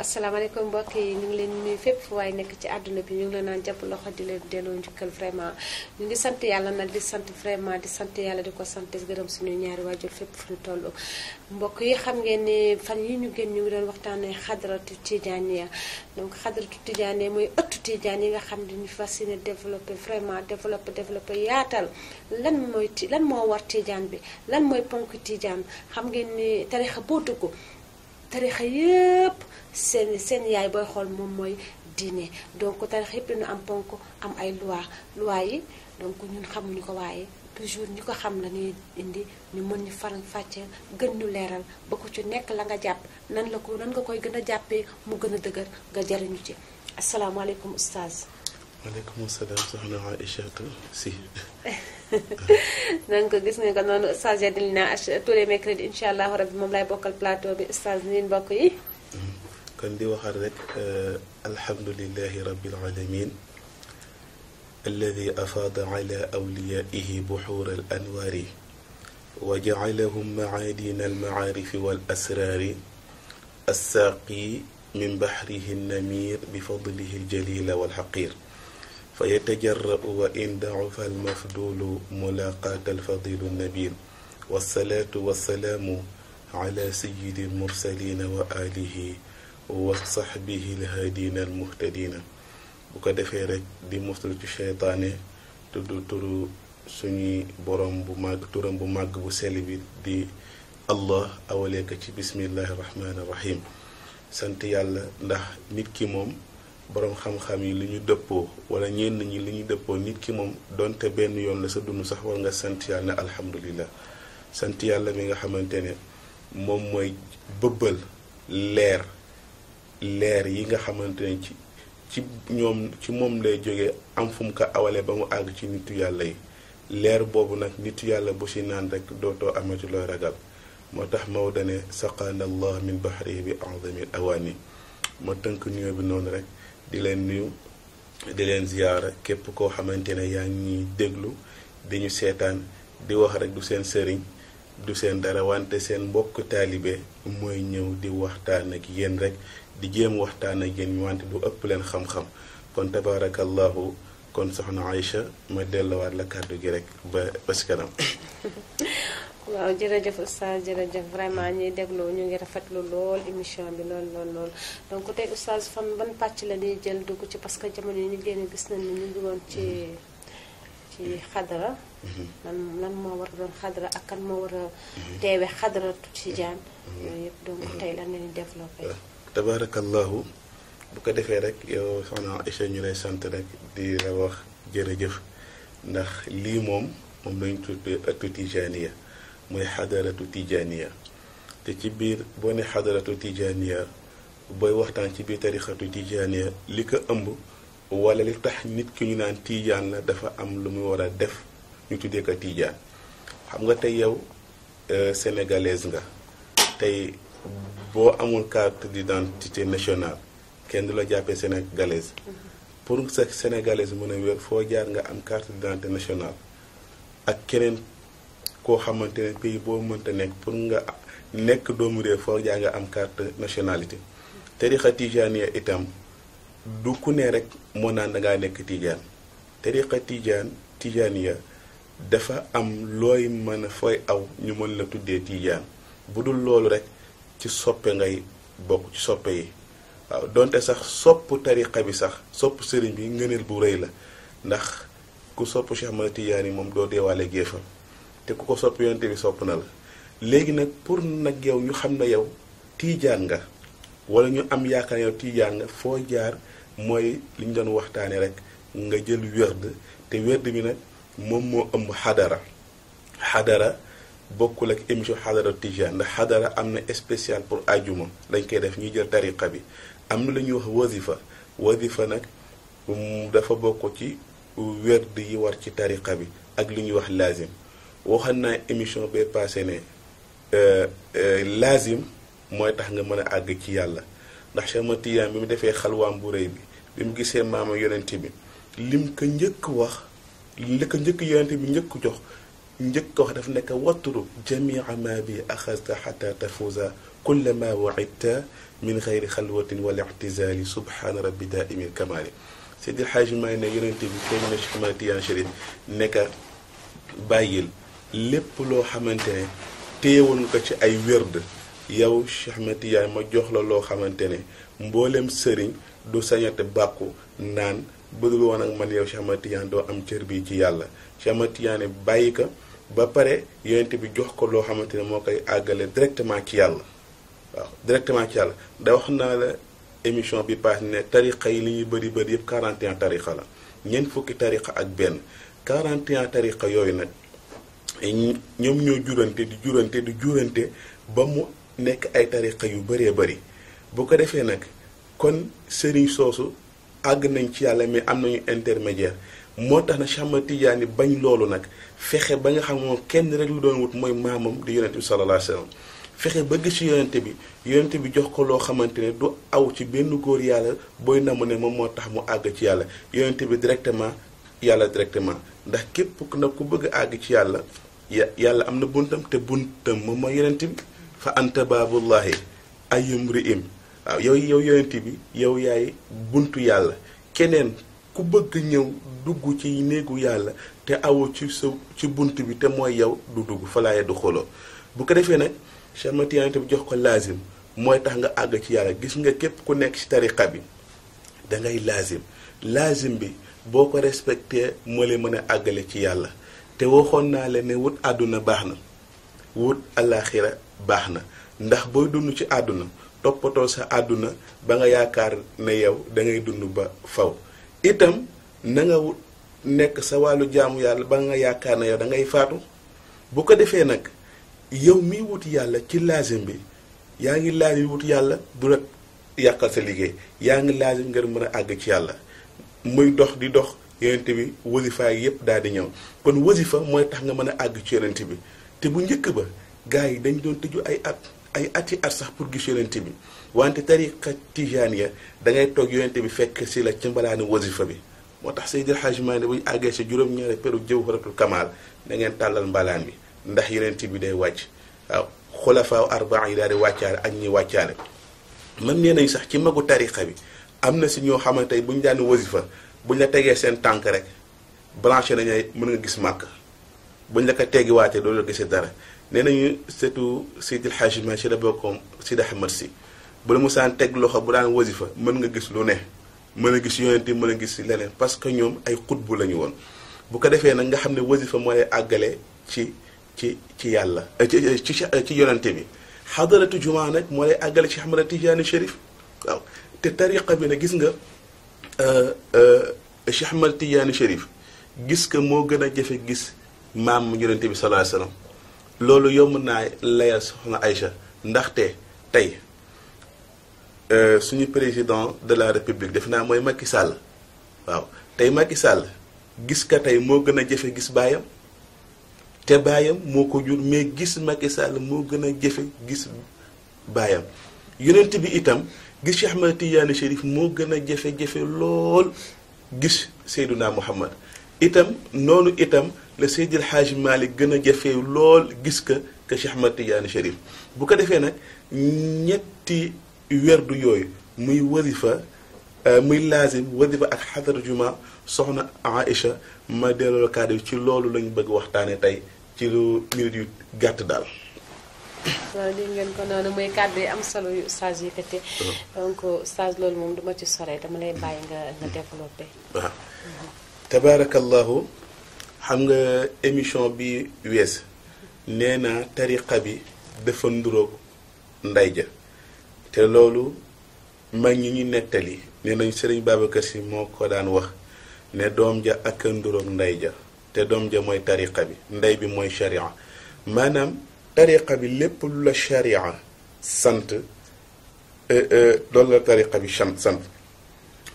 asalaamaaleykum mbokk yi ñu ngi leen nuyu fépp fu waaye nekk ci àdduna bi ñu ngi leen naan jàpp loxo di leen delloo njukkal vraiment ñu ngi sant yàlla nag di sant vraiment di sant yàlla di ko sant gërëm suñu ñaari waajur fépp fu ñu toll mbokk yi xam ngeen ni fan yi ñu génn ñu ngi doon waxtaanee xadaratu tijaaniya donc xadaratu tijaaniya mooy ëttu tijaan yi nga xam ne ñu fas yéene développé vraiment développé yaatal lan moo war tijaan bi lan mooy ponk tijaan xam ngeen ni tarixa boo dugg tarixa yëpp seen yaay booy xool moom mooy diine donc tarixa yëpp dañu am ponk am ay loi yi donc ñun xamuñu ko waaye toujours ñu ko xam la ñuy indi ñu mën ñu faram fàcceel gën ñu leeral ba ko ci nekk la nga jàpp nan nga koy gën a jàppee mu gën a dëgër nga jariñu ci asalaamaaleykum oustaz. maaleykum salaam soxna Aïchatou si. donc gis nga ko noonu oustaz Yadilina tous les mercredis incha allahu rabbi moom lay bokkal plateau bi oustaz niin mbokk yi. kon di waxal rek alhamdulillahi rabbil alamin alladi afaada ala awliyaihi buxuura al anwaari wa jacalahum macaadina almacaarifi wal asraari assaaqi min baxrihi nnamiir bifadlihi aljalila walxaqiir fa yatajarra'u wa in dacufa almafduulu mulaaqaata alfadilu nnabiil wassalaatu wassalaamu ala sayyidi almursaliina wa aalihi wa saxbihi alhaadiina almuhtadiina bu ko defee rek di muslu ci seytaane tudd turu suñuy borom bu màgg turam bu màgg bu sell bi di allah awalee ko ci bismillahi rahmaani rahim sant yàlla ndax nit ki moom boroom xam-xam yi li ñu dëppoo wala ñenn ñi li ñu dëppoo nit ki moom donte benn yoon la sa dund sax war nga sant yàlla ne alhamdulillah sant yàlla mi nga xamante ne moom mooy bëbbal leer yi nga xamante ne ci moom lay jógee am fu mu ko awale ba mu àgg ci nitu yàlla yi leer boobu nag nitu yàlla bu si naan rek dootoo amati looy ragal moo tax Maodo ne saqaana allah min bahrihi bi a'zami awaani ma tënk nuyoo bi noonu rek di leen nuyu di leen ziyaara képp koo xamante ne yaa ngi ñuy déglu di ñu seetaan di wax rek du seen sëriñ du seen dara wante seen mbokk taalibe mooy ñëw di waxtaan ak yéen rek di jéem waxtaan ak yéen wante du ëpp leen xam-xam kon tabaarakallahu kon soxna Aïcha ma delluwaat la kàddu gi rek ba si kanam. waaw jërëjëf oustaz jërëjëf vraiment ñuy déglu ñu ngi rafetlu lool émission bi lool donc tey oustaz fan ban pàcc la ñuy jël dugg ci parce que jamono yi ñu génn gis nañ ni ñu ngi woon ci xadara lan moo war a doon xadara ak kan moo war a teewe xadaratu tijaan yooyu yëpp donc tey lan la ñuy développé. tabaarakallahu bu ko defee rek yow soxna Aïcha ñu lay sant rek di la wax jërëjëf ndax lii moom lañu tuddee ëttu tijaaniya mooy xadaratu tijaaniya te ci biir boo ne xadaratu tijaaniya booy waxtaan ci biir tarixatu tijaaniya li ko ëmb wala li tax nit ki ñu naan tijaan la dafa am lu muy war a def ñu tuddee ko tijaan xam nga tey yow sénégalaise nga tey boo amul carte d'identité nationale kenn du la jàppee sénégalaise pour sa sénégalaise mën a wér foo jaar nga am carte d'identité nationale ak keneen koo xamante ne pays boo mënta nekk pour nga nekk doomu réew foo jaar nga am carte nationalité tarixa tijaaniya itam du ku ne rek moo naan dangaa nekk tijaan tarixa tijaaniya dafa am looy mën a fooy aw ñu mën la tuddee tijaan bu dul loolu rek ci soppe ngay bokk ci soppe yi waaw donte sax sopp tariqa bi sax sopp sëriñ bi ngëneel bu rëy la ndax ku sopp Cheikh Ahmad Tijaani moom doo deewaale géefam te ku ko sopp yonte bi sopp na la léegi nag pour nag yow ñu xam ne yow tiijaan nga wala ñu am yaakaar yow tiijaan nga foo jaar mooy li ñu doon waxtaane rek nga jël werd te werd bi nag moom moo ëmb xadara bokkul ak émission xadara tijaan ndax xadara am na spécial pour ajuma lañ koy def ñuy jël tariqa bi am na lu ñuy wax wasifa nag dafa bokk ci werd yi war ci tariqa bi ak lu ñuy wax lazim waxoon naa émission bee passé ne lazim mooy tax nga mën a àgg ci yàlla ndax Cheikh Ahmad Tijaan bi mu defee xalwaam bu rëy bi mu gisee maama yonent bi lim ko njëkk wax li ko njëkk yonent bi njëkk jox njëkk wax daf nekk watturu jamia ma bi axasta xata tafuza kullama waidta min xayri xalwatin wala ictizaali subhaana rabbi daaimi lkamaali Seydil Xaaji Maalik ne yonente bi feeñ na Cheikh Ahmad Tidiane Chérif nekka bàyyil lépp loo xamante ne téyewoon ko ci ay wérd yow Cheikh Ahmad Tidiane ma jox la loo xamante ne mboolem sëriñ du sañate bàkku naan bëdul woon ak man yow Cheikh Ahmad Tidiane doo am cër bi ci yàlla Cheikh Ahmad Tidiane bàyyi ko ba pare yonente bi jox ko loo xamante ne moo koy àggale directement ci yàlla waaw directement ci yàlla da wax naa la émission bi paas ne tariqa yi li ñuy bëri bëri yëpp 41 tariqa la ñeent fukki tariqa ak benn 41 tariqa yooyu nag ñoom ñoo di jurante ba mu nekk ay tariqa yu bëree bëri bu ko defee nag kon sëriñ soosu àgg nañ ci yàlla mais am nañu intermédiaire moo tax na Cheikh Ahmad Tidiane bañ loolu nag fexe ba nga xam moom kenn rek lu doon wut mooy maamam di yonente bi sallallahu alayhi wa sallam fexe ba gis ci yonente bi jox ko loo xamante ne du aw ci benn góor yàlla booy namu ne moom moo tax mu àgg ci yàlla yonente bi directement yàlla directement ndax képp nag ku bëgg a àgg ci yàlla yàlla am na buntam te buntam moom mooy yonente bi fa anta baabullahi ayum ri'im waaw yow yonente bi yow yaay buntu yàlla keneen ku bëgg ñëw dugg ci néegu yàlla te awu ci bunt bi te mooy yow du dugg falaaye du xoloo bu ko defee nag Cheikh Ahmad Tidiane bi jox ko laazim mooy tax nga àgg ci yàlla gis nga képp ku nekk ci tariqa bi dangay laazim bi boo ko respecté moo lay mën a àggale ci yàlla te waxoon naa leen ne wut àdduna baax na wut alaaxira baax na ndax booy dund ci àdduna toppatoo sa àdduna ba nga yaakaar ne yow dangay dund ba faw itam na nga nekk sa wàllu jaamu yàlla ba nga yaakaar ne yow dangay faatu bu ko defee nag yow miy wut yàlla ci laazim bi yaa ngi laazim wut yàlla du la yàqal sa liggéey yaa ngi laazim ngir mën a àgg ci yàlla muy dox di dox yonent bi wasifa yi yépp daal di ñëw kon wasifa mooy tax nga mën a àgg ci yonent bi te bu njëkk ba gars yi dañ doon tëju ay ati at sax pour gis yonent bi wante tariqa tijaaniya dangay toog yonent bi fekk si la ci mbalaani wasifa bi moo tax Seydil Hadji Malick bu ñu àggee si juróom-ñaari peru jawharatul kamal da ngeen tàllal mbalaan bi ndax yonent bi day wàcc waaw xulafaa arbaa yi daal di wàccaale ak ñi wàccaale man nee nañ sax ci magu tariqa bi am na si ñoo xamante bu ñu daan wasifa buñ la tegee seen tànk rek branché nañu mën nga gis màkk buñ la ko teggiwaatee doo la gisee dara nee nañu surtout Seydil Hadji Malick si la bokkoon Sidi Ahmed si bu la musaan teg loxo bu daan wasifa mën nga gis lu ne mën a gis yonent mën a gis leneen parce que ñoom ay xutbu la ñu woon bu ko defee nag nga xam ne wasifa mooy àggale ci yàlla ci yonente bi xadaratu jumaa nag moo lay àggale ci Ahmad Tidiane Chérif waaw te tariqa bi nag gis nga Cheikh Ahmad Tidiane Chérif gis que moo gën a jafe gis maam yonente bi sallallahu alayhi wasallam loolu yomb naa layal soxna Aïcha ndaxte tey suñu président de la république def naa mooy Macky Sall waaw tey Macky Sall gis ka tey moo gën a jafe gis baayam te baayam moo ko jur mais gis Macky Sall moo gën a jafe gis baayam yonent bi itam gis Cheikh Ahmad Tidiane Chérif moo gën a jafe-jafe lool gis Seydouna Muhammad itam noonu itam la Seydil Hadji Malick gën a jafe lool gis ka Cheikh Ahmad Tidiane Chérif bu ko defee nag ñetti werdu yooyu muy wasifa muy laazim wasifa ak xadara juma soxna Aïcha ma delloo kàddu ci loolu lañu bëgg waxtaane tey ci lu minute yu gàtt daal. waaw li ngeen ko noonu muy kàddu yi am solo yu ustaas yëkkate donc ustaas loolu moom duma ci sore dama lay bàyyi nga développé. waaw tabaarakallahu xam nga émission bi wees nee naa tariqa bi dafa nduroog nday ja te loolu mag ñi ñu nettali nee nañ Sëriñ Babacar Si moo ko daan wax ne doom ja ak nduroog nday ja te doom ja mooy tariqa bi ndey bi mooy sharia maanaam tariqa bi lépp lu la sharia sant loolu la tariqa bi sant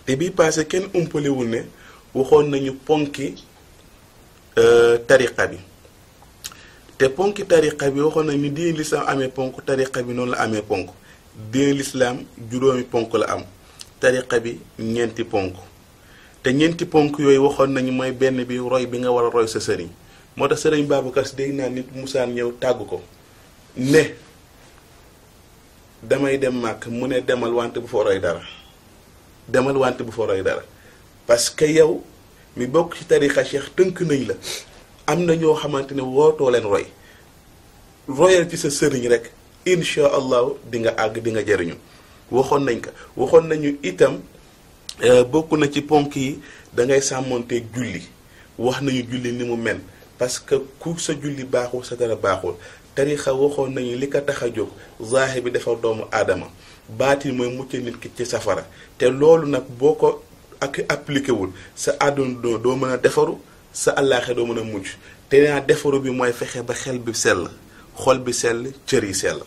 te bii passé kenn umpalewul ne waxoon nañu ponki tariqa bi te ponki tariqa bi waxoon nañu ni diine lislaam amee ponk tariqa bi noonu la amee ponk diine lislaam juróomi ponk la am tariqa bi ñeenti ponk te ñeenti ponk yooyu waxoon nañu mooy benn bi roy bi nga war a roy sa sëriñ moo tax sëriñ Babacar Si dégg naa nit musaan ñëw tàgg ko ne damay dem màkk mu ne demal wante bu fa roy dara demal wante bu fa roy dara parce que yow mi bokk ci tarixa cheikh tënk nañ la am na ñoo xamante ne wootoo leen roy royal ci sa sëriñ rek incha allahu di nga àgg di nga jëriñu waxoon nañ ko waxoon nañu itam bokk na ci ponk yi da ngay sàmmonteeg julli wax nañu julli ni mu mel parce que ku sa julli baaxul sa dara baaxul tarixa waxoon nañu li ko tax a jóg zaahir bi defar doomu aadama baatin mooy mucc nit ki ci safara te loolu nag boo ko ak appliqué wul sa àdduna doo mën a defaru sa àllaaxe doo mën a mucc te naa defaru bi mooy fexe ba xel bi sell xol bi sell cër yi sell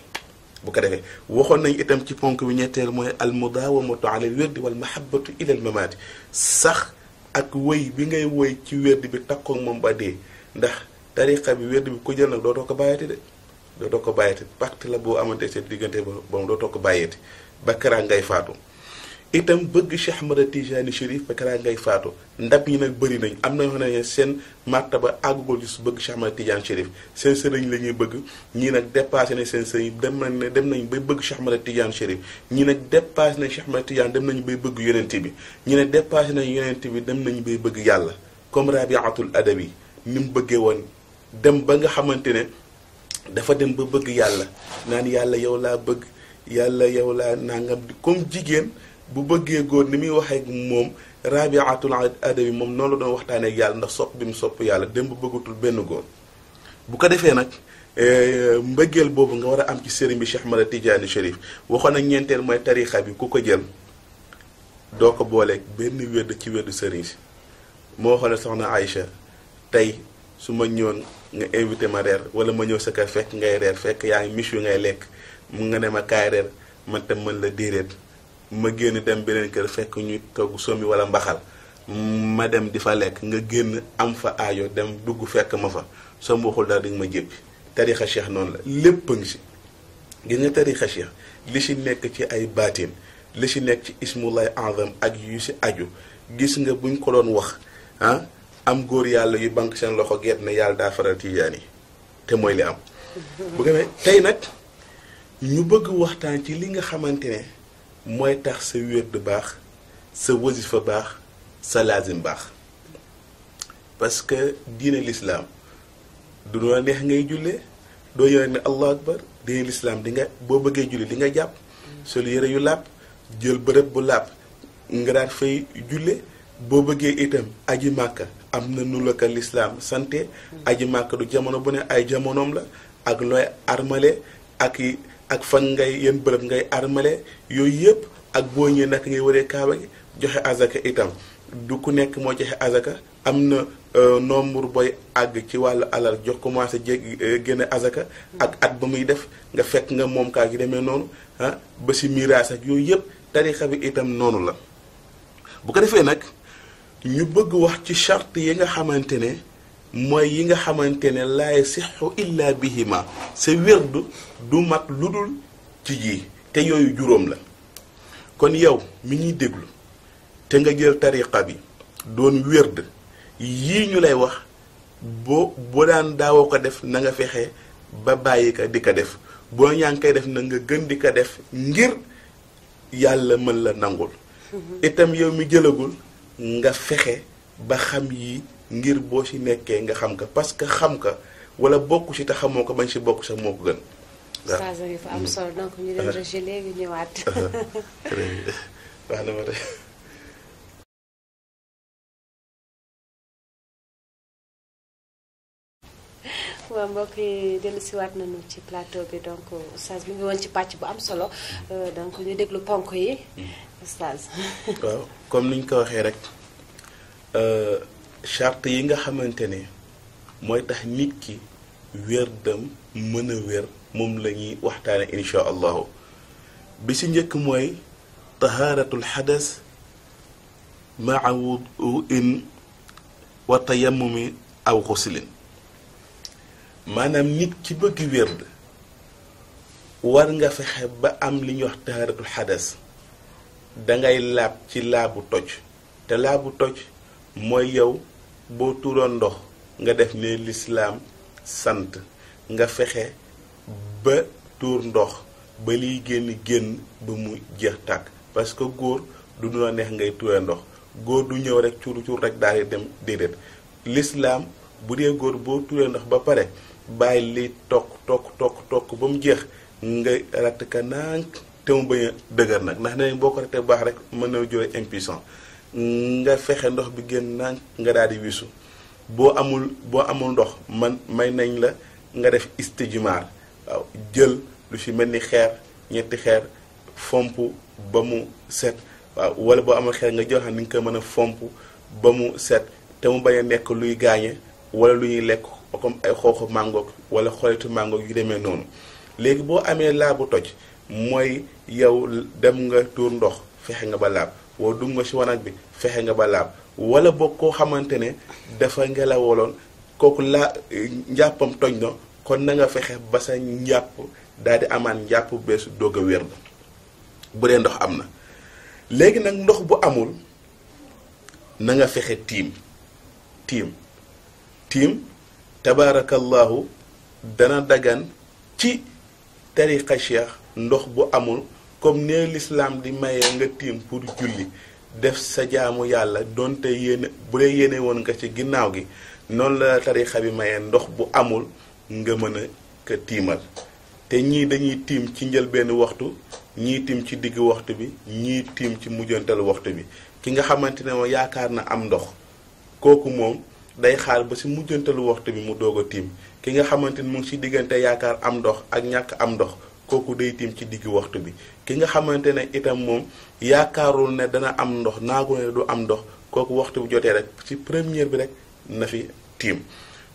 bu ko defee waxoon nañu itam ci ponk bi ñetteel mooy al mudaawamatu ala al wirdi wal mahabbatu ila al mamaati sax ak wëy bi ngay wëy ci wérdi bi takkook moom ba dee ndax tariqa bi wérdi bi ko jël nag dootoo ko bàyyati de dootoo ko bàyyati pacte la boo amante seen diggante ba moom dootoo ko bàyyati ba keraa ngay faatu itam bëgg Cheikh Ahmad Tijaani Chérif ba keraa ngay faatu ndab ñi nag bëri nañ am na ñoo xam ne seen martaba àggugul ci bëgg Cheikh Ahmad Tijaani Chérif seen sëriñ la ñuy bëgg ñii nag dépassé nañ seen sëriñ dem nañ bay bëgg Cheikh Ahmad Tijaani Chérif ñii nag dépassé nañ Cheikh Ahmad Tijaani dem nañu bay bëgg yonent bi ñii nag dépassé nañ yonent bi dem nañu bay bëgg yàlla comme Rabiatul Adawi ni mu bëggee woon dem ba nga xamante ne dafa dem ba bëgg yàlla naan yàlla yow laa bëgg yàlla yow laa nangam comme jigéen bu bëggee góor ni muy waxee moom Rabiatul Adawi moom noonu la doon waxtaanee ak yàlla ndax sopp bi mu sopp yàlla dem ba bëggatul benn góor bu ko defee nag mbëggeel boobu nga war a am ci sëriñ bi Cheikh Ahmad Tijaani Chérif waxoon ak ñeenteel mooy tarixa bi ku ko jël doo ko booleeg benn wérd ci wérdu sëriñ si moo waxoon ne soxna Aïcha tey su ma ñëwoon nga invité ma reer wala ma ñëw sa kër fekk ngay reer fekk yaa ngi miche yu ngay lekk mu nga ne ma kaay reer man tam mën la déedéet ma génn dem beneen kër fekk ñu togg somi wala mbaxal ma dem di fa lekk nga génn am fa aajo dem dugg fekk ma fa soo ma waxul daal di nga ma jéppi tarixa cheikh noonu la lépp a ngi si gis nga tarixa cheikh li si nekk ci ay baatin li si nekk ci ismullahi azam ak yu si aju gis nga buñ ko doon wax ah am góor yàlla yu banque seen loxo gerte ne yàlla daa faral tijaan yi te mooy li am bu ko tey nag ñu bëgg waxtaan ci li nga xamante ne mooy tax sa wérd baax sa wasifa baax sa laazim baax parce que diine l'islam du noo neex ngay jullee doo yore ne allahu akbar diine l'islam di nga boo bëggee julli di nga jàpp sol yére yu làpp jël bërëb bu làpp nga daan fay julle boo bëggee itam aji màkka am na nu la ko l'islam santé aji màkka du jamono bu ne ay jamonoom la ak looy armale ak fan ngay yenn bërëb ngay armale yooyu yëpp ak boo ñëwee nag ngay waree kaaba gi joxe azaka itam du ku nekk moo joxe azaka am na nombre booy àgg ci wàllu alal jox commencé génne azaka ak at ba muy def nga fekk nga moom kaa gi demee noonu ah ba si miraas ak yooyu yëpp tarixa bi itam noonu la bu ko defee nag ñu bëgg wax ci charte yi nga xamante ne mooy yi nga xamante ne laay sixu illa bihima sa wérdu du mat lu dul ci ji te yooyu juróom la kon yow mi ñuy déglu te nga jël tariqa bi doon wérd yii ñu lay wax boo daan daawoo ko def na nga fexe ba bàyyi ko di ko def boo ñaa ngi koy def na nga gën di ko def ngir yàlla mën la nangul itam yow mi jëlagul nga fexe ba xam yi ngir boo ci nekkee nga xam ka parce que xam ka wala bokku ci te xamoo ko bañ ci bokk sax moo ko gën waaw saa yi fa am solo donc ñu dem rejet léegi ñëwaat wax na ma tey waaw mbokk yi dellu siwaat nañu ci plateau bi donc oustaz mi ngi woon ci pàcc bu am solo donc ñu déglu ponk yi oustaz waaw comme niñ ko waxee rek charte yi nga xamante ne mooy tax nit ki wérdam mën a wér moom la ñuy waxtaane insha allahu bi si njëkk mooy tahaaratul xadas maa wuduin wa tayammumi aw xuslin maanaam nit ki bëgg wérd war nga fexe ba am li ñuy wax tahaaratul xadas dangay laab ci laabu toj te laabu toj mooy yow boo tuuroon ndox nga def ne lislaam sant nga fexe ba tuur ndox ba liy génn ba mu jeex tàkk parce que góor du la neex ngay tuure ndox góor du ñëw rek cuur rek daal di dem déedéet l'islam bu dee góor boo tuuree ndox ba pare bàyyi li tokk ba mu jeex nga ratt ka nànk te mu bañ a dëgër nag ndax nee boo ko rattee baax rek mën na jure impuissant nga fexe ndox bi génn nànk nga daal di wisu boo amul ndox may nañ la nga def istijmaar waaw jël lu ci mel ni xeer ñetti xeer fomp ba mu set waaw wala boo amul xeer nga jël xam ni nga ko mën a fomp ba mu set te mu bañ a nekk luy gaañe wala lu ñuy lekk comme ay xooxu màngoog wala xolitu màngoog yu demee noonu léegi boo amee laabu toj mooy yow dem nga tuur ndox fexe nga ba laab woo dugg nga ci wanag bi fexe nga ba laab wala boog koo xamante ne dafa ngelawoloon kooku njàppam toj na kon na nga fexe ba sa njàpp daal di amaan njàpp bees doog a wér bu dee ndox am na léegi nag ndox bu amul na nga fexe tiim tabaarakallahu dana dagan ci tariqa cheikh ndox bu amul comme ne l'islam di maye nga tiim pour julli def sa jaamu yàlla donte bu dee yéene woon nga ci ginnaaw gi noonu la tariqa bi maye ndox bu amul nga mën a ko tiimal te ñii dañuy tiim ci njëlbenn waxtu ñii tiim ci diggu waxtu bi ñii tiim ci mujjantalu waxtu bi ki nga xamante ne moom yaakaar na am ndox kooku moom day xaar ba ci mujjantalu waxtu bi mu doog a tiim ki nga xamante ni mu ngi ci diggante yaakaar am ndox ak ñàkk am ndox kooku day tiim ci diggu waxtu bi ki nga xamante ne itam moom yaakaarul ne dana am ndox naagu ne du am ndox kooku waxtu bu jotee rek ci première bi rek na fi tiim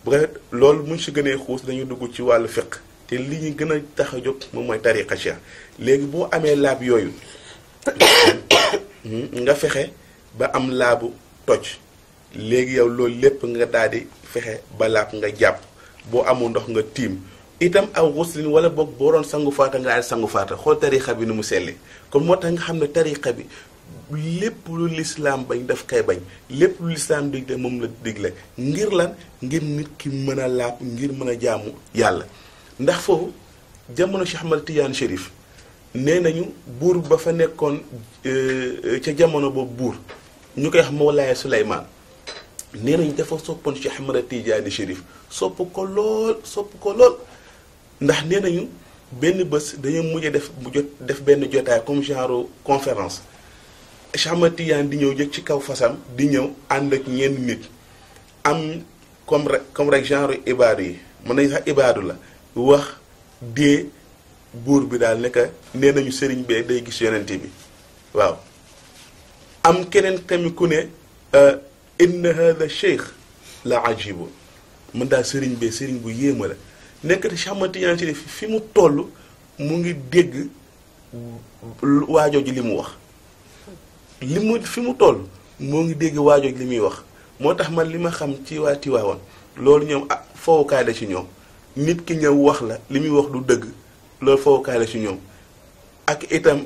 bu ko loolu muñ ci gënee xuus dañu dugg ci wàllu fiqh te li ñu gën a tax a jóg moom mooy tariqa cheikh léegi boo amee laab yooyu nga fexe ba am laabu toj léegi yow loolu lépp nga daal di fexe ba laab nga jàpp boo amul ndox nga tiim itam aw xuslin wala boog boo doon sangu faata nga daal di sangu faata xool tariqa bi nu mu selli kon moo tax nga xam ne tariqa bi lépp lu lislaam bañ daf koy bañ lépp lu lislaam digle moom la digle ngir lan ngir nit ki mën a laab ngir mën a jaamu yàlla ndax foofu jamono Cheikh Ahmad Tidiane Chérif nee nañu buur ba fa nekkoon ca jamono boobu buur ñu koy wax Mawlaaya Suleymaan nee nañu dafa soppoon Cheikh Ahmad Tidiane Chérif sopp ko lool ndax nee nañu benn bés dañoo mujj def benn jotaay comme genre conférence Cheikh Ahmad Tidiane di ñëw jëg ci kaw fasam di ñëw ànd ak ñenn nit am comme rek genre ibaadu yi mën nañu sax ibaadu la wax dee buur bi daal nekk nee nañu sëriñ bee day gis yonente bi waaw am keneen tamit ku ne inna hada cheikh la ajibu man daal sëriñ bu yéema la nekk te Cheikh Ahmad Tidiane Chérif fi mu toll mu ngi dégg waajooju li mu wax fi mu toll moo ngi dégg waajooju li muy wax moo tax man li ma xam ci waa Tiwaawan loolu ñoom fowukaay la ci ñoom nit ki ñëw wax la li muy wax du dëgg loolu fowukaay la ci ñoom ak itam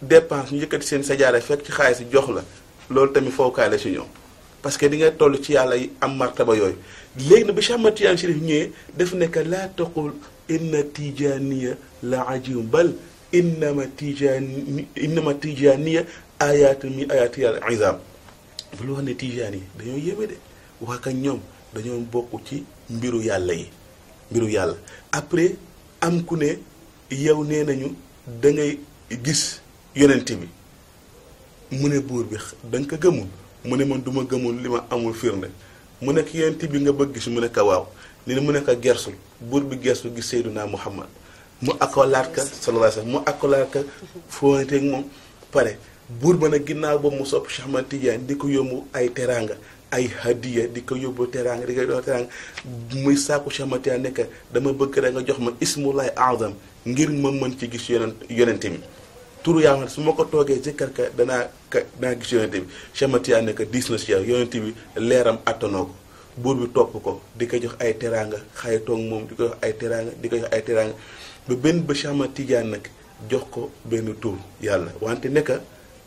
dépense ñu yëkkati seen sajaada fekk ci xaalis jox la loolu tamit fowukaay la ci ñoom parce que di nga toll ci yàlla yi am martaba yooyu léegi nag ba Cheikh Ahmad Tidiane Chérif ñëwee def nekk laa taqul inna tijaniya la ajib bal innama tijaniya ayat min ayati yàlla izam bu lu wax ne tijaan yi dañoo yéeme de wax ak ñoom dañoo bokk ci mbiru yàlla yi mbiru yàlla après am ku ne yow nee nañu da ngay gis yonent bi mu ne buur bi da nga ko gëmul mu ne man duma gëmul li ma amul firnde mu nekk yonent bi nga bëgg gis mu nekk waaw ni mu nekk gersul buur bi gersul gis Seydunaa Muhammad mu akolaat ka sallallahu alayhi wasallam mu akolaat ka foowanteeg moom pare buur ba nag ginnaaw boobu mu sopp Cheikh Ahmad Tidiane di ko yóbbu ay teraanga ay hadiya di ko yóbbu teraanga di ko yóbbu teraanga muy sàkku Cheikh Ahmad Tidiane nekk dama bëgg rek nga jox ma ismullahi azam ngir ma mën ci gis yonente mi turu yaa nga su ma ko toogee zikkar ka danaa gis yonente bi Cheikh Ahmad Tidiane nekk diis na si yow yonente bi leeram attanoo ko buur bi topp ko di ko jox ay teraanga xaytoog moom di ko jox ay teraanga di ko jox ay teraanga ba benn ba Cheikh Ahmad Tidiane nag jox ko benn tur yàlla wante nekk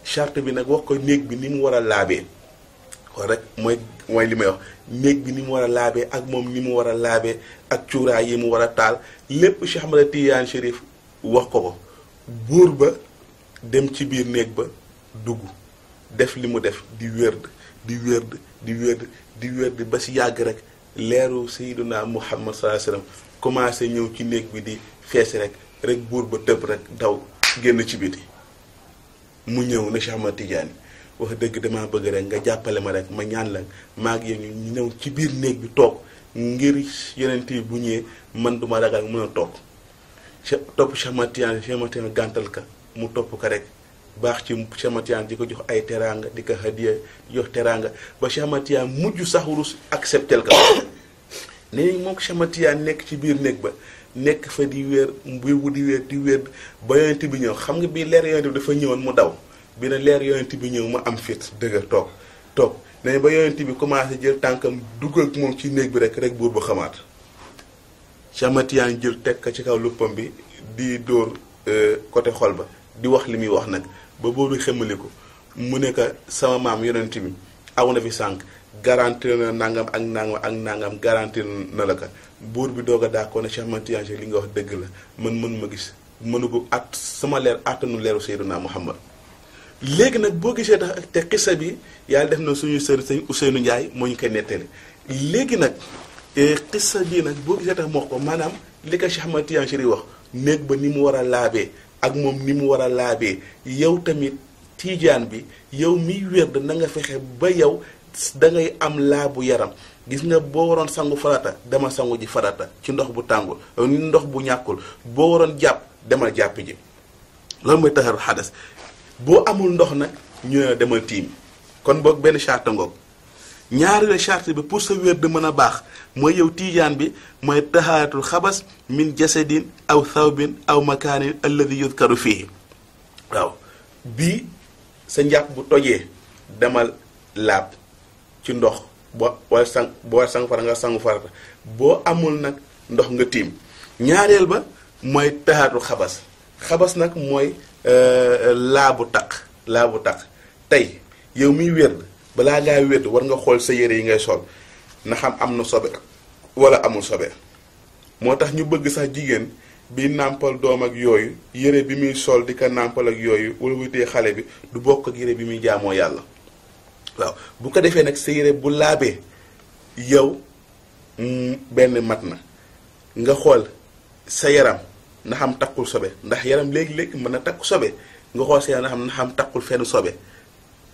charte bi nag wax ko néeg bi ni mu war a laabee wax rek mooy li may wax néeg bi ni mu war a laabee ak moom ni mu war a laabee ak cuuraay yi mu war a taal lépp Cheikh Ahmad Tidiane Chérif wax ko buur ba dem ci biir néeg ba dugg def li mu def di wérd di wérd di wérd di wérd ba si yàgg rek leeru sayyiduna Muhammad sallallahu alayhi wasallam commencé ñëw ci néeg bi di fees rek buur ba tëb rek daw génn ci biti mu ñëw na Cheikh Ahmad Tidiane wax dëgg dama bëgg rek nga jàppale ma rek ma ñaan la maa ngi yéen ñu ñëw ci biir néeg bi toog ngir yeneen yi bu ñëwee man duma ragal mën a toog topp Cheikh Ahmad Tidiane gàntal ka mu topp ko rek baax ci Cheikh Ahmad Tidiane di ko jox ay teraanga di ko hadiya di jox teraanga ba Cheikh Ahmad Tidiane mujj sax rus acceptel ka nee nañ moom Cheikh Ahmad Tidiane nekk ci biir néeg ba nekk fa di wéer di wéer ba yonent bi ñëw xam nga bii leer yonent bi dafa ñëwoon mu daw bi ne leer yonent bi ñëw mu am fit dëgg toog nee ba yonent bi commencé jël tànkam dugg ak moom ci néeg bi rek buur ba xamaat Cheikh Ahmad Tidiane jël teg ko ci kaw luppam bi di dóor côté xol ba di wax li muy wax nag ba boobu xemmali ko mu ne ko sama maam yonent bi aw na fi sànq garanti na nangam ak nangam ak nangam garanti na la ka buur bi doog a d'accord ne Cheikh Ahmad Tidiane li nga wax dëgg la man ma gis mënu ko at sama leer attanu leeru Seydina Muhammad léegi nag boo gisee tax te xissa bi yàlla def na suñu sëñ Ousseynou Ndiaye moo ñu koy nettali léegi nag xissa bii nag boo gisee tax moo ko maanaam li ko Cheikh Ahmad Tidiane wax néeg ba ni mu war a laabee ak moom ni mu war a laabee yow tamit tiijaan bi yow miy wérd na nga fexe ba yow da ngay am laabu yaram gis nga boo waroon sangu farata demal sangu ji farata ci ndox bu tàngul ndox bu ñàkkul boo waroon jàpp demal jàpp ji loolu mooy taxaru xadas boo amul ndox nag ñu ne demal tiim kon boog benn charte ngoog ñaareelu charte bi pour sa wérd mën a baax mooy yow tiijaan bi mooy taxaaratul xabas min jasadin aw thawbin aw makaanin alladi yudkaru fii waaw bii sa njàpp bu tojee demal laab ci ndox boo sang fara nga sangu farata boo amul nag ndox nga tiim ñaareel ba mooy taxaaratul xabas nag mooy laabu taq tey yow miy wérd balaa ngaa wérd war nga xool sa yére yi ngay sol na xam am na sobe wala amul sobe moo tax ñu bëgg sax jigéen bi nàmpal doom ak yooyu yére bi muy sol di ko nàmpal ak yooyu wala wutee xale bi du bokk ak yére bi muy jaamoo yàlla waaw bu ko defee nag sa yére bu laabee yow benn mat na nga xool sa yaram na xam takkul sobe ndax yaram léegi-léegi mën na takku sobe nga xool sa yaram na xam takkul fenn sobe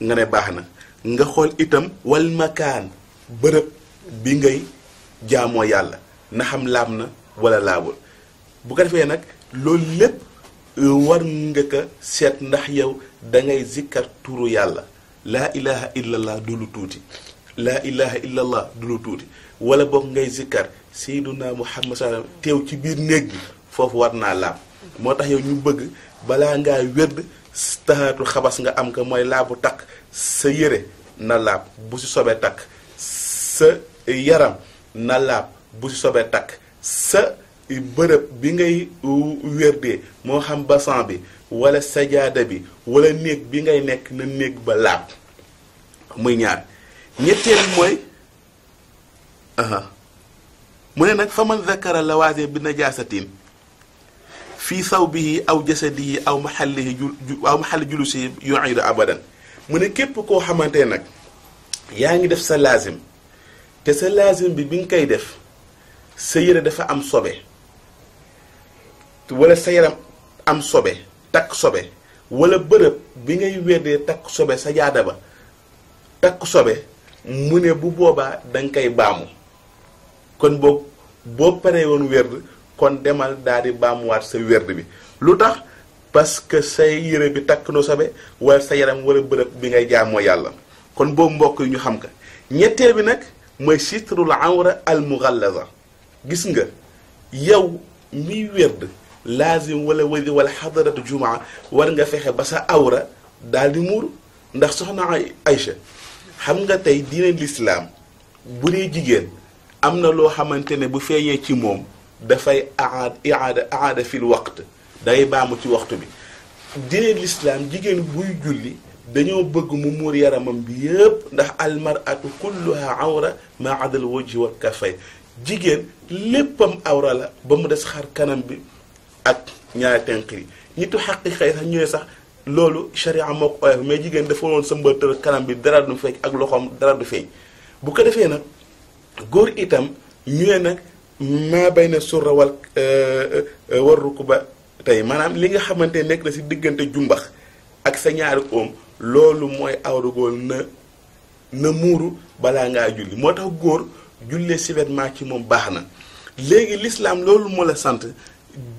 nga ne baax na nga xool itam wal makaan bërëb bi ngay jaamoo yàlla na xam laab na wala laabul bu ko defee nag loolu lépp war nga ko seet ndax yow dangay zikkar turu yàlla laa ilaha illallah du lu tuuti laa ilaha illallah du lu tuuti wala boog ngay zikkar sayyiduna Muhammad sallam teew ci biir néeg bi foofu war naa laab moo tax yow ñu bëgg balaa ngaa wérd taxaatu xabas nga am ko mooy laabu takk sa yére na laab bu si sobee takk sa yaram na laab bu si sobee takk sa bërëb bi ngay wérdee moo xam basan bi wala sajaada bi wala néeg bi ngay nekk na néeg ba laab muy ñaar ñetteel mooy mu ne nag fa man zakara lawaazim bi najaasatin fii sawbihi aw jasadihi aw maxalli julusihi yu'idu abadan mu ne képp koo xamante nag yaa ngi def sa laazim te sa laazim bi nga koy def sa yére dafa am sobe wala sa yaram am sobe takk sobe wala bërëb bi ngay wérdee takk sobe sa jaada ba takk sobe mu ne bu boobaa danga koy baamu kon boo paree woon wérd kon demal daal di baamuwaat sa wérd bi lu tax parce que sa yére bi takk no sobe wala sa yaram wala bërëb bi ngay jaamoo yàlla kon boobu mbokk yi ñu xam ka ñetteel bi nag mooy sitrul awra al mughallaza gis nga yow miy wérd laazim wala wadi wala xadaratu jumaa war nga fexe ba sa awra daal di muuru ndax soxna Aïcha xam nga tey diine lislaam bu dee jigéen am na loo xamante ne bu feeñee ci moom dafay aada fil waqt day baamu ci waxtu bi diine lislaam jigéen buy julli dañoo bëgg mu muur yaramam bi yëpp ndax almaratu kulluha awra ma adal wajhi wa kafay jigéen léppam awra la ba mu des xar kanam bi ak ñaari tenq yi nitu xaqiqa yi sax ñëwee sax loolu sharia moo ko oyof mais jigéen dafa woon sa mbëttal kanam bi dara du feeñ ak loxoom dara du feeñ bu ko defee nag góor itam ñëwee nag maa bay na surra wal warru ko ba tey maanaam li nga xamante nekk na si diggante jumbax ak sa ñaari oom loolu mooy awra góor na muuru balaa ngaa julli moo tax góor jullee si vêtement ci moom baax na léegi l'islam loolu moo la sant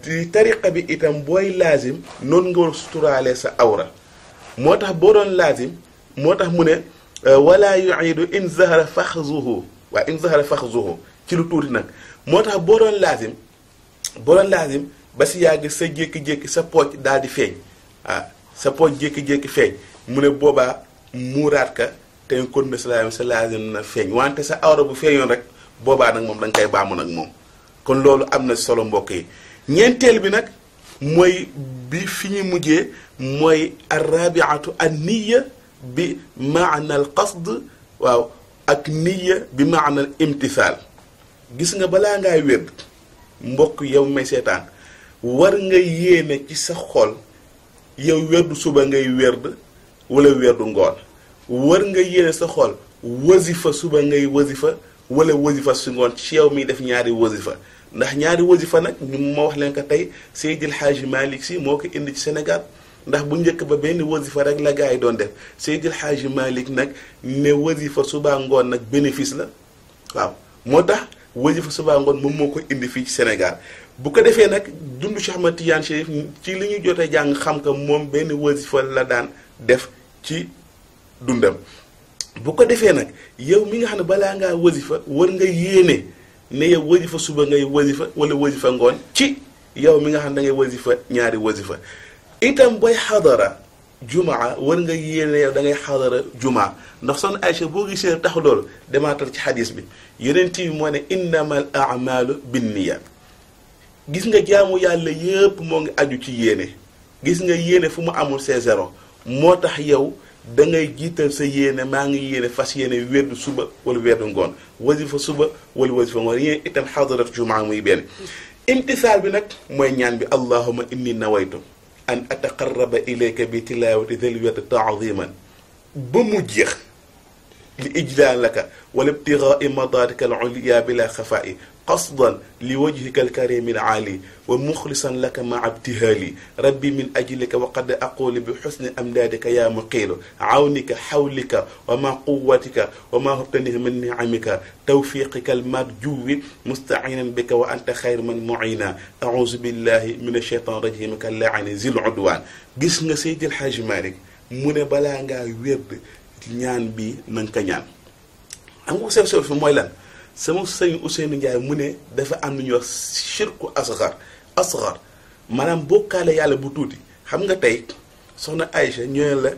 di tariqa bi itam booy laazim noonu nga war suturaale sa awra moo tax boo doon laazim moo tax mu ne wala yuidu in zahara faxzuhu waaye in zahara faxzuhu ci lu tuuti nag moo tax boo doon laazim ba si yàgg sa jékki-jékki sa pooj daal di feeñ sa pooj jékki-jékki feeñ mu ne boobaa muuraat ka te kon na sa laazim na feeñ wante sa awra bu feeñoon rek boobaa nag moom da nga koy baamu nag moom kon loolu am na solo mbokk yi ñeenteel bi nag mooy bi fi ñu mujjee mooy arrabiatu an niya bi maana al qasd waaw ak niya bi maana al imtisaal gis nga balaa ngaa wérd mbokk yow may seetaan war nga yéene ci sa xol yow wérdu suba ngay wérd wala wérdu ngoon war nga yéene sa xol wasifa suba ngay wasifa wala wasifa su ngoon ci yow miy def ñaari wasifa ndax ñaari wasifa nag ñu ma wax leen ko tey Seydil Hadji Malick Sy moo ko indi ci Sénégal ndax bu njëkk ba benn wasifa rek la gars yi doon def Seydil Hadji Malick nag ne wasifa suba ngoon nag bénéfice la waaw moo tax wasifa suba ngoon moom moo ko indi fii ci Sénégal bu ko defee nag dund Cheikh Ahmad Tidiane Chérif ci li ñu jotee jàng xam ka moom benn wasifa la daan def ci dundam bu ko defee nag yow mi nga xam ne balaa ngaa wasifa war nga yéene ne yow wasifa suba ngay wasifa wala wasifa ngoon ci yow mi nga xam ne da ngay wasifa ñaari wasifa itam booy xadara jumaa war nga yéene yow da ngay xadara jumaa ndax son Aïcha boo gisee tax loolu demaatal ci xadis bi yeneen yi moo ne innamal a'malu binniya gis nga jaamu yàlla yépp moo ngi aju ci yéene gis nga yéene fu mu amul c'est zéro moo tax yow da ngay jiital sa yéene maa ngi yéene fas yéene weddu suba wala weddu ngoon wasifa suba wala wasifa ngoon yéen itam xadarat jumaa muy benn imtisaal bi nag mooy ñaan bi allahuma inni nawaytu an ataqarraba ilayka bi tilawati dhil wird ta'ziman ba mu jeex li ijlal laka wala ibtigai madatika al ulya bila xafaa'i قصدا لوجهك الكريم العالي ومخلصا لك مع ابتهالي ربي من أجلك وقد أقول بحسن أمدادك يا مقيل عونك حولك وما قوتك وما هبتنه من نعمك توفيقك المرجو مستعينا بك وأنت خير من معينا أعوذ بالله من الشيطان الرجيم كاللعن ذي العدوان gis nga Seydi El Hadji Malick mu ne balaa ngaa wérd ñaan bi na nga ko ñaan am nga sew fi mooy lan sama sëñ Ousseynou Ndiaye mu ne dafa am lu ñuy wax shirku asgar maanaam bokkaale yàlla bu tuuti xam nga tey soxna Aïcha ñooy la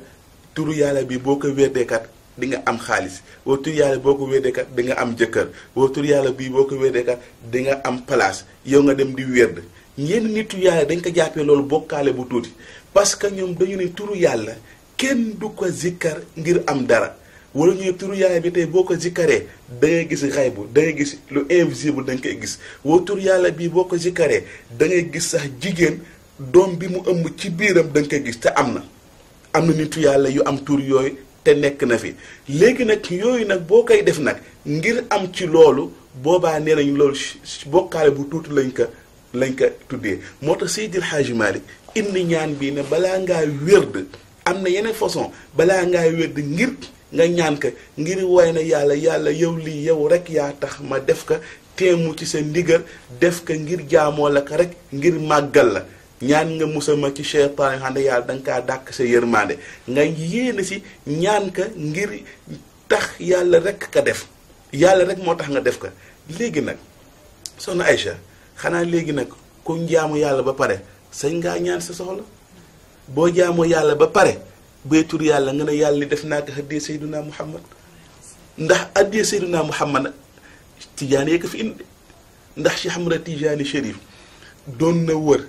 turu yàlla bi boo ko weddeekat di nga am xaalis woo turu yàlla boo ko weddeekat di nga am jëkkër woo turu yàlla bii boo ko weddeekat di nga am place yow nga dem di wérd ñenn nitu yàlla dañ ko jàppee loolu bokkaale bu tuuti parce que ñoom dañu ne turu yàlla kenn du ko zikkar ngir am dara wala ñu turu yàlla bi tey boo ko zikkaree da ngay gis xaybu da ngay gis lu invisible da nga koy gis woo turu yàlla bii boo ko zikkaree da ngay gis sax jigéen doom bi mu ëmb ci biiram da nga koy gis te am na nitu yàlla yu am tur yooyu te nekk na fi léegi nag yooyu nag boo koy def nag ngir am ci loolu boobaa nee nañ loolu bokkaale bu tuuti lañ ko tuddee moo tax Seydil Hadji Malick indi ñaan bii ne balaa ngaa wérd am na yeneen façon balaa ngaa wérd ngir nga ñaan ka ngir woy na yàlla yow lii yow rek yaa tax ma def ka teemu ci sa ndigal def ka ngir jaamoo la ka rek ngir màggal la ñaan nga musal ma ci cheytaan xam ne yàlla da nga kaa dàkk sa yërmande nga yéene si ñaan ka ngir tax yàlla rek ka def yàlla rek moo tax nga def ka léegi nag soxna Aïcha xanaa léegi nag ku jaamu yàlla ba pare sañ ngaa ñaan sa soxla boo jaamoo yàlla ba pare baytur yàlla nga ne yàlla def naa ko addiyee Seydina Muhammad ndax addiyee Seydina Muhammad Tijaani yee ko fi indi ndax Cheikh Ahmad Tijaani Chérif doon na wër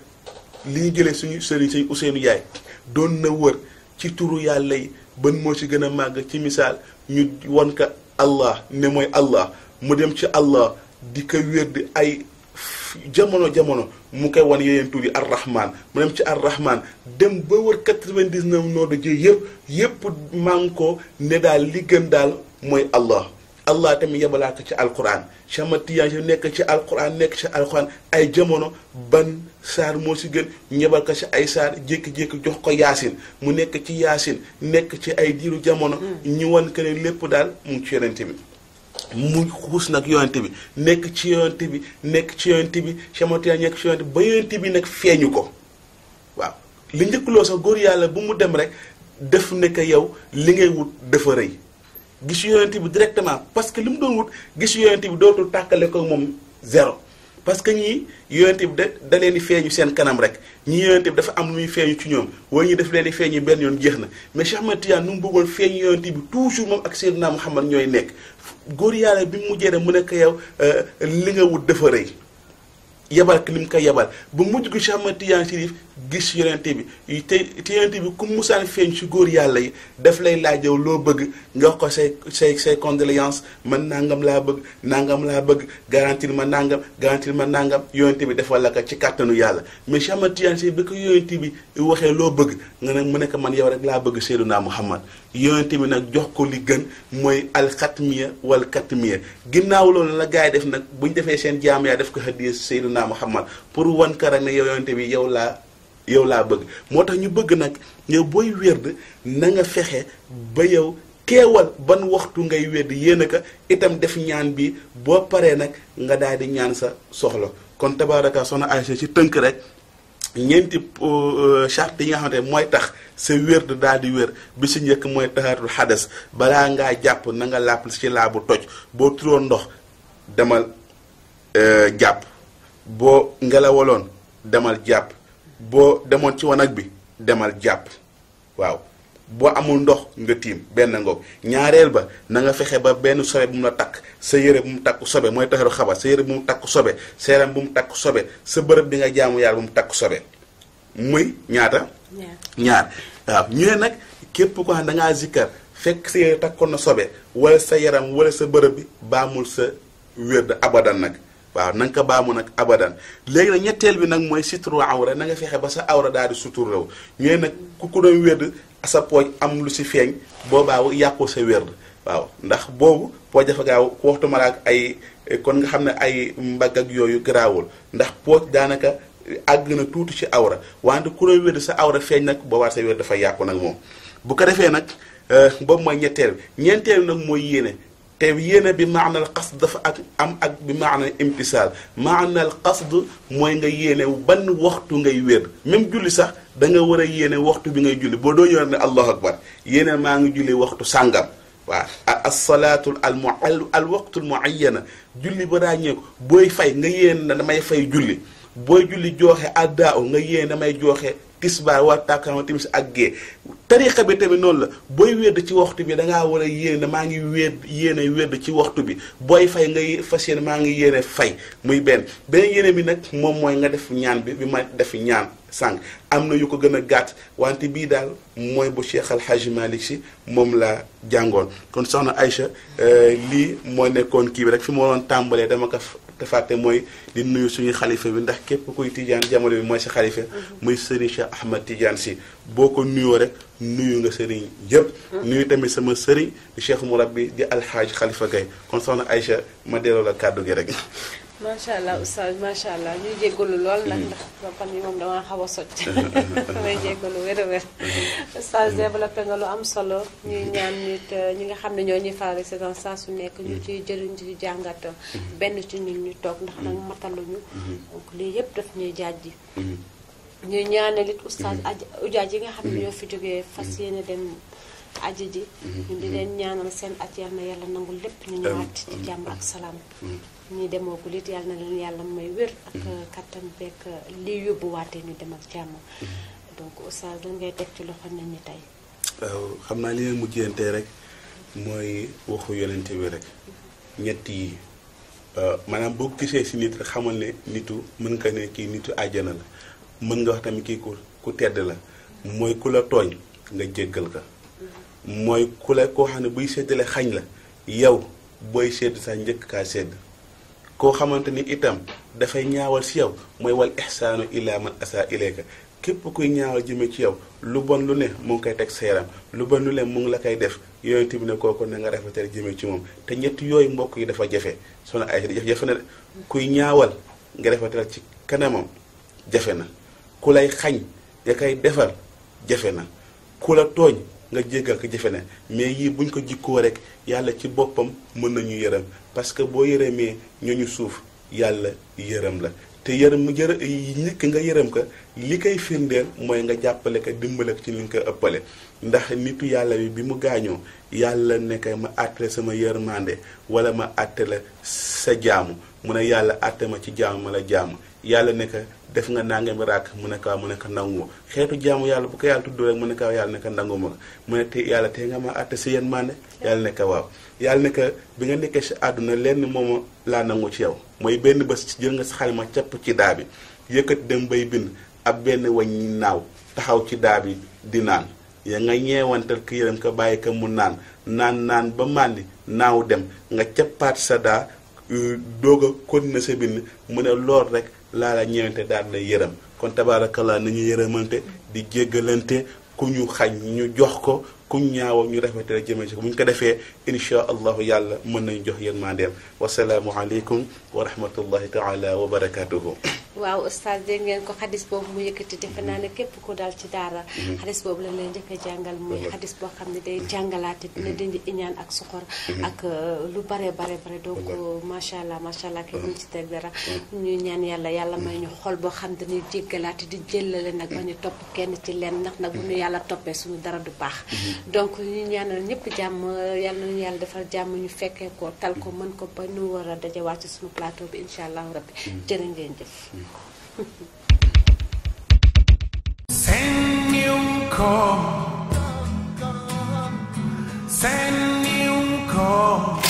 li ñu jëlee suñu sëriñ Sëñ Ousseynou Yaay doon na wër ci turu yàlla yi ban moo ci gën a màgg ci misaal ñu won ko Allah ne mooy Allah mu dem ci Allah di ko wér di ay jamono mu koy wan yeneen tur yi ar-rahman mu dem ci ar-rahman dem ba wër 99 noodu ji yëpp maa ko ne daal li gën daal mooy Allah tamit yebalaa ko ci alquran chamatiyan si nekk ci alquran ay jamono ban saar moo si gën ñebal ko ci ay saar jékki-jékki jox ko yaasin mu nekk ci yaasin nekk ci ay diiru jamono ñu wan ko ne lépp daal mu ngi ci yonente bi mu xuus nag yonente bi nekk ci yonente bi chamatiyan nekk ci yonente bi ba yonente bi nag feeñu ko waaw li njëkkloo sax góor yàlla bu mu dem rek def ne ko yow li ngay wut dafa rëy gis yonent bi directement parce que li mu doon wut gis yonent bi dootul tàkkale ko moom zéro parce que ñii yonent bi da leen di feeñu seen kanam rek ñii yonent bi dafa am lu muy feeñu ci ñoom wala ñu def leen di feeñu benn yoon jeex na mais Cheikh Ahmed Tidiane nu mu bëggoon feeñu yonent bi toujours moom ak Seydina Muhammad ñooy nekk góor yàlla bi mu mujjee dem mu nekk yow li nga wut dafa rëy yebal ki li mu koy yebal ba mujj gu Cheikh Ahmed Tidiane Chérif gis yonente bi te yonente bi ku musaan feeñ ci góor yàlla yi daf lay laaj yow loo bëgg nga wax ko say condoléance man nangam laa bëgg garantir ma nangam yonente bi defal la ko ci kàttanu yàlla mais Cheikh Ahmed Tidiane Chérif bi ko yonente bi waxee loo bëgg nga ne mu nekk man yow rek laa bëgg Seydina Muhammad yonente bi nag jox ko li gën mooy alxatmiya wal katmiya ginnaaw loolu la gars yi def nag bu ñu defee seen jaam yaa def ko hadiya Seydina Muhammad pour wan ka rek ne yow yonente bi yow laa bëgg moo tax ñu bëgg nag yow booy wérd na nga fexe ba yow keewal ban waxtu ngay wérd yéen ka itam def ñaan bi boo paree nag nga daal di ñaan sa soxla kon tabaaraka soxna Aïcha ci tënk rek ñeenti charte yi nga xamante ne mooy tax sa wérd daal di wér bi si njëkk mooy tahaaratul xadas balaa ngaa jàpp na nga làpp ci laabu toj boo turoon ndox demal jàpp boo ngelawaloon demal jàpp boo demoon ci wanag bi demal jàpp waaw boo amul ndox nga tiim benn ngoog ñaareel ba na nga fexe ba benn sobe bu mu la takk sa yére bu mu takk sobe mooy taxaru xabar sa yére bu mu takk sobe sa yaram bu mu takk sobe sa bërëb bi nga jaamu yàlla bu mu takk sobe muy ñaata ñaar waaw ñu ne nag képp ko xam da ngaa zikkar fekk sa yére takkoon na sobe wala sa yaram wala sa bërëb bi baamul sa wérd abadan nag waaw na nga ko baamu nag abadan léegi nag ñetteel bi nag mooy suturu awra na nga fexe ba sa awra daal di suturlaw ñooy nag ku doon wérd sa pooj am lu si feeñ boobaa yàqu sa wérd waaw ndax boobu pooj dafa gaaw ku waxtu malaak ay kon nga xam ne ay mbagg ak yooyu garaawul ndax pooj daanaka àgg na tuuti ci awra wante ku doon wérd sa awra feeñ nag boobaa sa wérd dafa yàqu nag moom bu ko defee nag boobu mooy ñetteel bi ñeenteel nag mooy yéene te yéene bi maanal qasd dafa ak bi maanal imtisaal maanal qasd mooy nga yéene ban waxtu ngay wér même julli sax da nga war a yéene waxtu bi ngay julli boo doo ñëw ne allahu akbar yéene maa ngi julli waxtu sàngam waaw as-salaatul al waqtul muayyana julli ba daa ñëw booy fay nga yéene na damay fay julli booy julli jooxe addaaw nga yéene damay jooxe tisbaar waa tàkkaama timis ak gée tariqa bi tamit noonu la booy wedd ci waxtu bi dangaa war a yéene maa ngi wedd ci waxtu bi booy fay nga fas yéene maa ngi yéene fay muy benn yéene bi nag moom mooy nga def ñaan bi ma def ñaan sànq am na yu ko gën a gàtt wante bii daal mooy bu Cheikh Al Hadj Malick Sy moom la jàngoon kon soxna Aïcha lii moo nekkoon kii bi rek fi ma waroon tàmbalee dama ko te fàtte mooy di nuyu suñu xalifa bi ndax képp kuy tijaan jamono bi mooy sa xalifa muy Serigne Cheikh Ahmed Tidiane Sy boo ko nuyoo rek nuyu nga Serigne yëpp nuyu tamit sama Serigne di Cheikh Mourabbi di alxaaj Khalifa Gaye kon soxna Aïcha ma delloo la kàddu gi rek macha allah oustaz macha allah ñuy jéggalu lool nag ndax fan yi moom damaa xaw a soj may jéggalu wér a wér oustaz développé nga lu am solo ñuy ñaan nit ñi nga xam ne ñoo ñuy faral c'est dans saa su nekk ñu ciy jëriñ ci jàngat benn ci ñun ñu toog ndax nag mataluñu donc lii yëpp daf ñuy jaajji ñuy ñaanal it oustaz ujaaj yi nga xam ne ñoo fi jógee fas yéene dem aji ji ñu di leen ñaanal seen at yal na yàlla nangul lépp ñu ñëwaat ci jàmm ak salaam ñi demoogul it yàlla na leen yàlla may wér ak kattan beeg lii yóbbuwaatee ñu dem ak jàmm donc oustaz lan ngay teg ci loxo nañ ñi tey waaw xam naa li leen mujjantee rek mooy waxu yonente bi rek ñett yi maanaam boo gisee si nit rek xamal ne nitu mën nga ne kii nitu àjjana la mën nga wax tamit kii ku tedd la mooy ku la tooñ nga jéggal ka mooy ku la koo xam ne buy séddale xañ la yow booy sedd sax njëkk kaa sedd koo xamante ni itam dafay ñaawal si yow mooy wal ihsaanu ila man asa ilayka képp kuy ñaawal jëme ci yow lu bon lu ne mu ngi koy teg sa yaram lu bon lu ne mu ngi la koy def yonent bi ne kooku na nga rafetal jëme ci moom te ñett yooyu mbokk yi dafa jafe soxna ay jafe na kuy ñaawal nga rafetal ci kanamam jafe na ku lay xañ nga koy defar jafe na ku la tooñ nga jéggal ko jafe na mais yii buñ ko jikkoo rek yàlla ci boppam mën nañu yërëm parce que boo yërëmee ñooñu suuf yàlla yërëm la te ñëkk nga yërëm ko li koy firndeel mooy nga jàppale ko dimbale ko ci ni nga ko ëppale ndax nitu yàlla bi mu gaañoo yàlla ne ko ma àttale sama yërmande wala ma àttale sa jaamu mu ne yàlla àtte ma ci jaamu ma la jaamu yàlla ne ko def nga nangami raak mu ne ko mu ne ko nangu xeetu jaamu yàlla bu ko yàlla tudd rek mu ne ko yàlla ne ko nangu ma mu ne te yàlla te nga ma àtte sa yërmande yàlla ne ko waaw yàlla ne ko bi nga nekkee si àdduna lenn mooma laa nangu ci yow mooy benn bés jël nga sa xalima capp ci daa bi yëkkati dem bay bind ab benn wañ naaw taxaw ci daa bi di naan ya nga ñeewantal ko yërëm ko bàyyi ko mu naan ba màndi naaw dem nga cappaat sa daa doog a continuer sa bind mu ne lool rek laa la ñeewante daal la yërëm kon tabaarakallah nañu yërëmante di jéggalante ku ñu xañ ñu jox ko ku ñaaw ñu rafetal jëme ci ko bu ñu ko defee insha allahu yàlla mën nañu jox yërmandeem wasalaamu aleykum wa rahmatullahi taala wa barakatuhu waaw oustaz dégg ngeen ko xadis boobu mu yëkkati defe naa ne képp ku dal ci daara xadis boobu la leen njëkk a jàngal muy xadis boo xam ne day jàngalaate dina dindi iñaan ak soxor ak lu bare donc macha allah kenn duñ ci teg dara ñu ñaan yàlla may ñu xol boo xam dañuy jéggalaate di jëllale nag ba ñu topp kenn ci leen ndax nag bu ñu yàlla toppee suñu dara du baax donc ñu ñaanal ñëpp jàmm yàlla nañu yàlla defal jàmm ñu fekkee ko tal ko mën ko ba ñu war a dajewaat ci suñu plateau bi incha allahu rabbi jërë ngeen jëf Send you call.